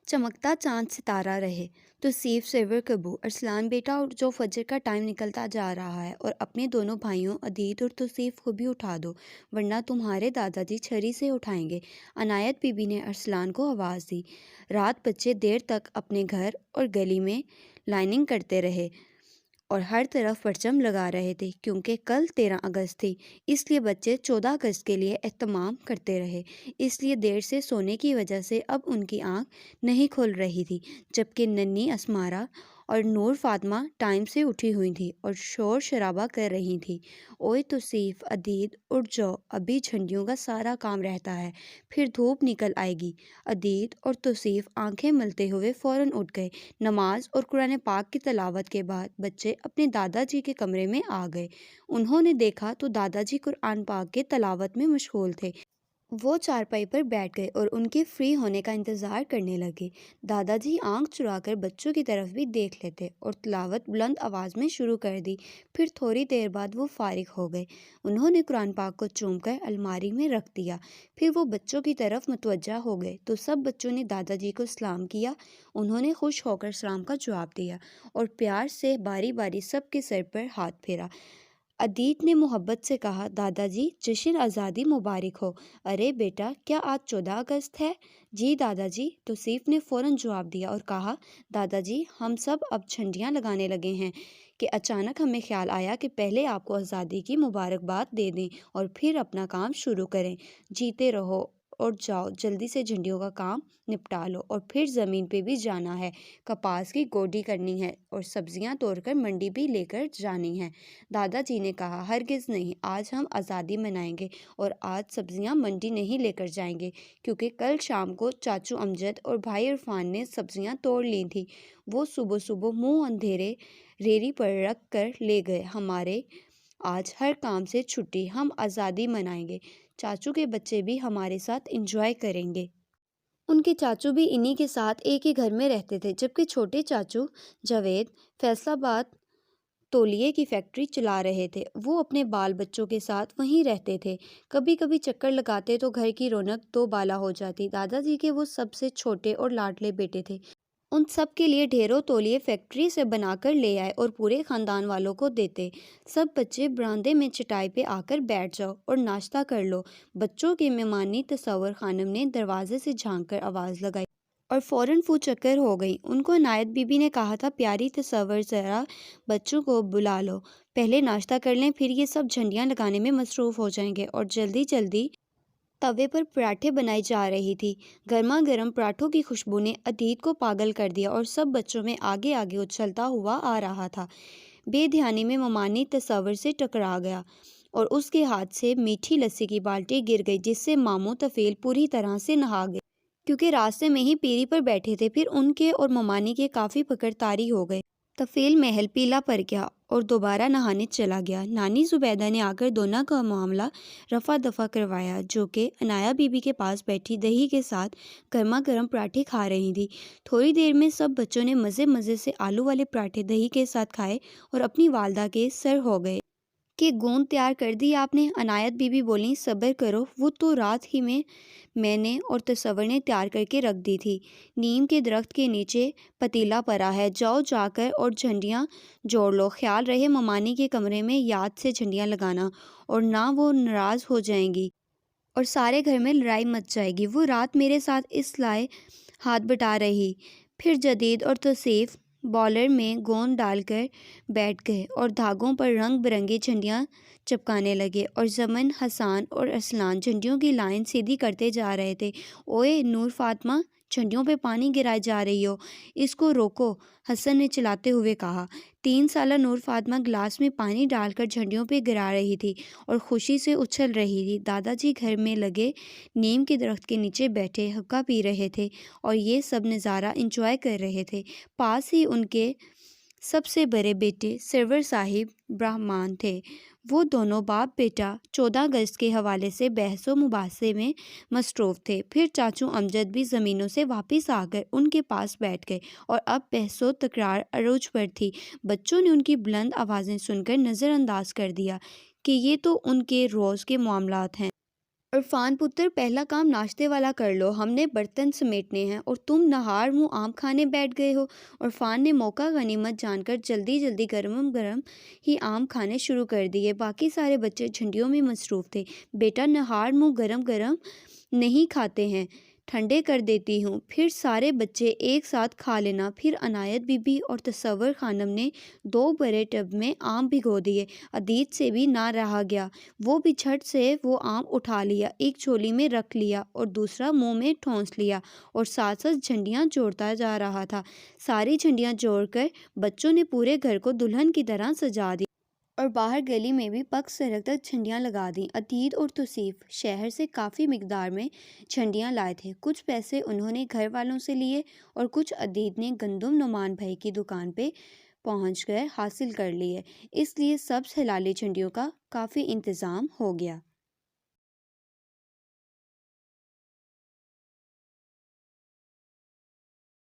چمکتا چاند ستارہ رہے تو سیف سیور کبو ارسلان بیٹا اور جو فجر کا ٹائم نکلتا جا رہا ہے اور اپنے دونوں بھائیوں عدید اور توصیف کو بھی اٹھا دو ورنہ تمہارے دادا جی چھری سے اٹھائیں گے۔ عنایت بی بی نے ارسلان کو آواز دی۔ رات بچے دیر تک اپنے گھر اور گلی میں لائننگ کرتے رہے اور ہر طرف پرچم لگا رہے تھے کیونکہ کل 13 اگست تھی، اس لیے بچے 14 اگست کے لیے اہتمام کرتے رہے۔ اس لیے دیر سے سونے کی وجہ سے اب ان کی آنکھ نہیں کھل رہی تھی، جبکہ ننھی اسمارا اور نور فاطمہ ٹائم سے اٹھی ہوئی تھیں اور شور شرابہ کر رہی تھیں۔ اوئے توصیف، عدید اٹھ جاؤ، ابھی جھنڈیوں کا سارا کام رہتا ہے، پھر دھوپ نکل آئے گی۔ عدید اور توصیف آنکھیں ملتے ہوئے فوراً اٹھ گئے۔ نماز اور قرآن پاک کی تلاوت کے بعد بچے اپنے دادا جی کے کمرے میں آ گئے۔ انہوں نے دیکھا تو دادا جی قرآن پاک کے تلاوت میں مشغول تھے۔ وہ چارپائی پر بیٹھ گئے اور ان کے فری ہونے کا انتظار کرنے لگے۔ دادا جی آنکھ چرا کر بچوں کی طرف بھی دیکھ لیتے اور تلاوت بلند آواز میں شروع کر دی۔ پھر تھوڑی دیر بعد وہ فارغ ہو گئے۔ انہوں نے قرآن پاک کو چوم کر الماری میں رکھ دیا۔ پھر وہ بچوں کی طرف متوجہ ہو گئے تو سب بچوں نے دادا جی کو سلام کیا۔ انہوں نے خوش ہو کر سلام کا جواب دیا اور پیار سے باری باری سب کے سر پر ہاتھ پھیرا۔ عدید نے محبت سے کہا، دادا جی جشن آزادی مبارک ہو۔ ارے بیٹا، کیا آج 14 اگست ہے؟ جی دادا جی، توصیف نے فوراً جواب دیا اور کہا، دادا جی ہم سب اب جھنڈیاں لگانے لگے ہیں کہ اچانک ہمیں خیال آیا کہ پہلے آپ کو آزادی کی مبارکباد دے دیں اور پھر اپنا کام شروع کریں۔ جیتے رہو اور جاؤ جلدی سے جھنڈیوں کا کام نپٹا لو اور پھر زمین پہ بھی جانا ہے، کپاس کی گوڈی کرنی ہے اور سبزیاں توڑ کر منڈی بھی لے کر جانی ہے۔ دادا جی نے کہا، ہرگز نہیں، آج ہم آزادی منائیں گے اور آج سبزیاں منڈی نہیں لے کر جائیں گے کیونکہ کل شام کو چاچو امجد اور بھائی عرفان نے سبزیاں توڑ لی تھیں۔ وہ صبح صبح منہ اندھیرے ریری پر رکھ کر لے گئے۔ ہمارے آج ہر کام سے چھٹی، ہم آزادی منائیں گے۔ چاچو کے بچے بھی ہمارے ساتھ انجوائے کریں گے۔ ان کے چاچو بھی انہی کے ساتھ ایک ہی گھر میں رہتے تھے، جبکہ چھوٹے چاچو جاوید فیصل آباد تولیے کی فیکٹری چلا رہے تھے۔ وہ اپنے بال بچوں کے ساتھ وہیں رہتے تھے۔ کبھی کبھی چکر لگاتے تو گھر کی رونق دو بالا ہو جاتی۔ دادا جی کے وہ سب سے چھوٹے اور لاڈلے بیٹے تھے۔ ان سب کے لیے ڈھیروں تولیے فیکٹری سے بنا کر لے آئے اور پورے خاندان والوں کو دیتے۔ سب بچے برآمدے میں چٹائی پہ آ کر بیٹھ جاؤ اور ناشتہ کر لو۔ بچوں کے مہمانی تصور خانم نے دروازے سے جھانک کر آواز لگائی اور فوراً فو چکر ہو گئی۔ ان کو عنایت بی بی نے کہا تھا، پیاری تصور ذرا بچوں کو بلا لو، پہلے ناشتہ کر لیں، پھر یہ سب جھنڈیاں لگانے میں مصروف ہو جائیں گے۔ اور جلدی جلدی توے پر پراٹھے بنائی جا رہی تھی۔ گرما گرم پراٹھوں کی خوشبو نے عدید کو پاگل کر دیا اور سب بچوں میں آگے آگے اچھلتا ہوا آ رہا تھا۔ بے دھیانی میں ممانی تصور سے ٹکرا گیا اور اس کے ہاتھ سے میٹھی لسی کی بالٹی گر گئی، جس سے ماموں طفیل پوری طرح سے نہا گئے کیونکہ راستے میں ہی پیری پر بیٹھے تھے۔ پھر ان کے اور ممانی کے کافی پکڑ طاری ہو گئے۔ طفیل محل پیلا پڑ گیا اور دوبارہ نہانے چلا گیا۔ نانی زبیدہ نے آ کر دونوں کا معاملہ رفع دفع کروایا، جو کہ عنایت بی بی کے پاس بیٹھی دہی کے ساتھ گرما گرم پراٹھے کھا رہی تھی۔ تھوڑی دیر میں سب بچوں نے مزے مزے سے آلو والے پراٹھے دہی کے ساتھ کھائے اور اپنی والدہ کے سر ہو گئے کہ گوند تیار کر دی آپ نے؟ عنایت بی بی بولیں، صبر کرو، وہ تو رات ہی میں نے اور تصور نے تیار کر کے رکھ دی تھی۔ نیم کے درخت کے نیچے پتیلا پڑا ہے، جاؤ جا کر اور جھنڈیاں جوڑ لو۔ خیال رہے ممانی کے کمرے میں یاد سے جھنڈیاں لگانا، اور نہ وہ ناراض ہو جائیں گی اور سارے گھر میں لڑائی مچ جائے گی۔ وہ رات میرے ساتھ اس لائے ہاتھ بٹا رہی۔ پھر جدید اور توصیف بولر میں گوند ڈال کر بیٹھ گئے اور دھاگوں پر رنگ برنگی جھنڈیاں چپکانے لگے، اور زمن، حسان اور ارسلان جھنڈیوں کی لائن سیدھی کرتے جا رہے تھے۔ اوئے نور فاطمہ، جھنڈیوں پہ پانی گرائے جا رہی ہو، اس کو روکو، حسن نے چلاتے ہوئے کہا۔ 3 سالہ نور فاطمہ گلاس میں پانی ڈال کر جھنڈیوں پہ گرا رہی تھی اور خوشی سے اچھل رہی تھی۔ دادا جی گھر میں لگے نیم کے درخت کے نیچے بیٹھے حقہ پی رہے تھے اور یہ سب نظارہ انجوائے کر رہے تھے۔ پاس ہی ان کے سب سے بڑے بیٹے سرور صاحب برہمان تھے۔ وہ دونوں باپ بیٹا 14 اگست کے حوالے سے بحث و مباحثے میں مصروف تھے۔ پھر چاچو امجد بھی زمینوں سے واپس آ کر ان کے پاس بیٹھ گئے اور اب بحث و تکرار عروج پر تھی۔ بچوں نے ان کی بلند آوازیں سن کر نظر انداز کر دیا کہ یہ تو ان کے روز کے معاملات ہیں۔ عرفان پتر، پہلا کام ناشتے والا کر لو، ہم نے برتن سمیٹنے ہیں اور تم نہار منہ آم کھانے بیٹھ گئے ہو۔ عرفان نے موقع غنیمت جان کر جلدی جلدی گرم گرم ہی آم کھانے شروع کر دیے۔ باقی سارے بچے جھنڈیوں میں مصروف تھے۔ بیٹا، نہار منہ گرم گرم نہیں کھاتے ہیں، ٹھنڈے کر دیتی ہوں، پھر سارے بچے ایک ساتھ کھا لینا۔ پھر عنایت بی بی اور تصور خانم نے 2 بڑے ٹب میں آم بھگو دیے۔ عدیت سے بھی نہ رہا گیا، وہ بھی جھٹ سے وہ آم اٹھا لیا، ایک جھولی میں رکھ لیا اور دوسرا منہ میں ٹھونس لیا اور ساتھ ساتھ جھنڈیاں جوڑتا جا رہا تھا۔ ساری جھنڈیاں جوڑ کر بچوں نے پورے گھر کو دلہن کی طرح سجا دیا اور باہر گلی میں بھی پگ سڑک تک جھنڈیاں لگا دیں۔ عتیق اور توصیف شہر سے کافی مقدار میں جھنڈیاں لائے تھے۔ کچھ پیسے انہوں نے گھر والوں سے لیے اور کچھ عتیق نے گندم نعمان بھائی کی دکان پہ پہنچ کر حاصل کر لیے۔ اس لیے سبز ہلالی جھنڈیوں کا کافی انتظام ہو گیا۔